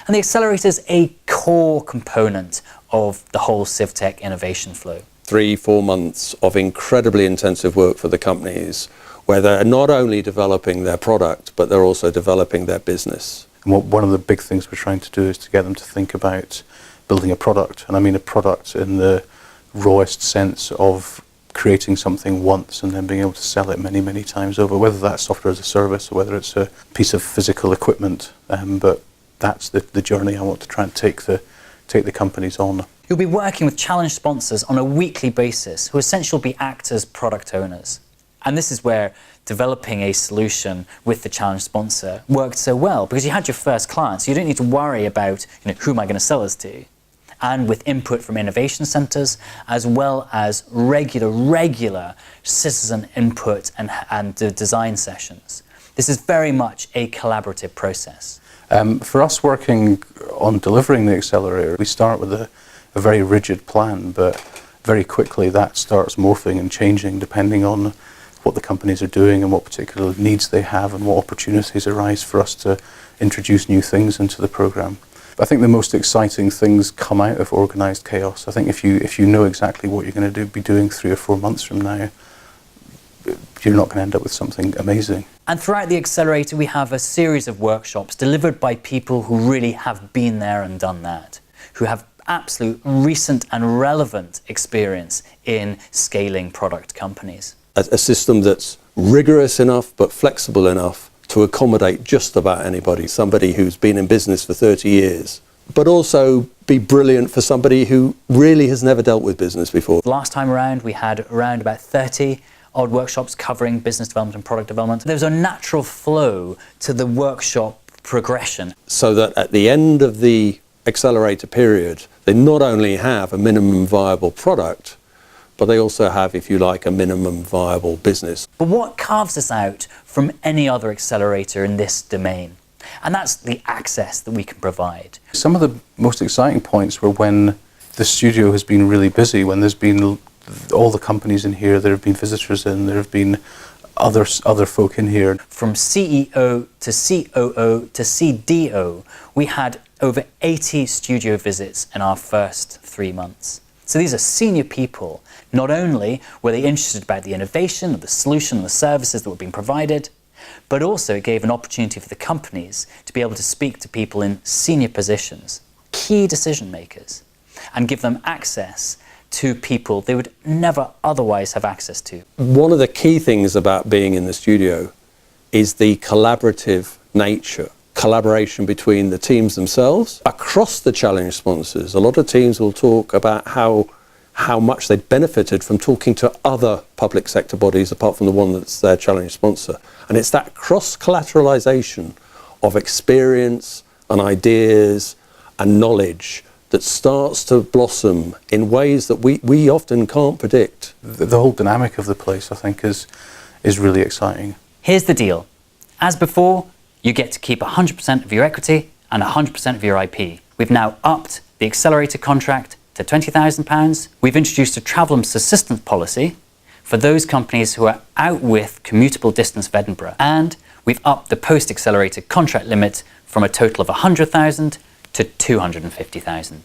And the Accelerator is a core component of the whole CivTech innovation flow. 3-4 months of incredibly intensive work for the companies, where they're not only developing their product, but they're also developing their business. And one of the big things we're trying to do is to get them to think about building a product. And I mean a product in the rawest sense of creating something once and then being able to sell it many, many times over, whether that's software as a service or whether it's a piece of physical equipment. But that's the journey I want to try and take the companies on. You'll be working with challenge sponsors on a weekly basis who essentially will be act as product owners. And this is where developing a solution with the challenge sponsor worked so well, because you had your first client, so you don't need to worry about, who am I going to sell this to? And with input from innovation centres, as well as regular citizen input and design sessions. This is very much a collaborative process. For us working on delivering the Accelerator, we start with a very rigid plan, but very quickly that starts morphing and changing depending on what the companies are doing and what particular needs they have and what opportunities arise for us to introduce new things into the programme. I think the most exciting things come out of organised chaos. I think if you know exactly what you're going to be doing 3 or 4 months from now, you're not going to end up with something amazing. And throughout the Accelerator, we have a series of workshops delivered by people who really have been there and done that, who have absolute recent and relevant experience in scaling product companies. A system that's rigorous enough but flexible enough to accommodate just about anybody, somebody who's been in business for 30 years, but also be brilliant for somebody who really has never dealt with business before. Last time around, we had around about 30 odd workshops covering business development and product development. There's a natural flow to the workshop progression. So that at the end of the Accelerator period, they not only have a minimum viable product, but they also have, if you like, a minimum viable business. But what carves us out from any other accelerator in this domain? And that's the access that we can provide. Some of the most exciting points were when the studio has been really busy, when there's been all the companies in here, there have been visitors in, there have been other folk in here. From CEO to COO to CDO, we had over 80 studio visits in our first 3 months. So these are senior people. Not only were they interested about the innovation, of the solution, and the services that were being provided, but also it gave an opportunity for the companies to be able to speak to people in senior positions, key decision makers, and give them access to people they would never otherwise have access to. One of the key things about being in the studio is the collaborative nature. Collaboration between the teams themselves, across the challenge sponsors. A lot of teams will talk about how much they benefited from talking to other public sector bodies apart from the one that's their challenge sponsor. And it's that cross-collateralization of experience and ideas and knowledge that starts to blossom in ways that we often can't predict. The whole dynamic of the place, I think, is really exciting. Here's the deal. As before, you get to keep 100% of your equity and 100% of your IP. We've now upped the Accelerator contract to £20,000. We've introduced a travel and subsistence policy for those companies who are out with commutable distance of Edinburgh. And we've upped the post-Accelerator contract limit from a total of £100,000 to £250,000.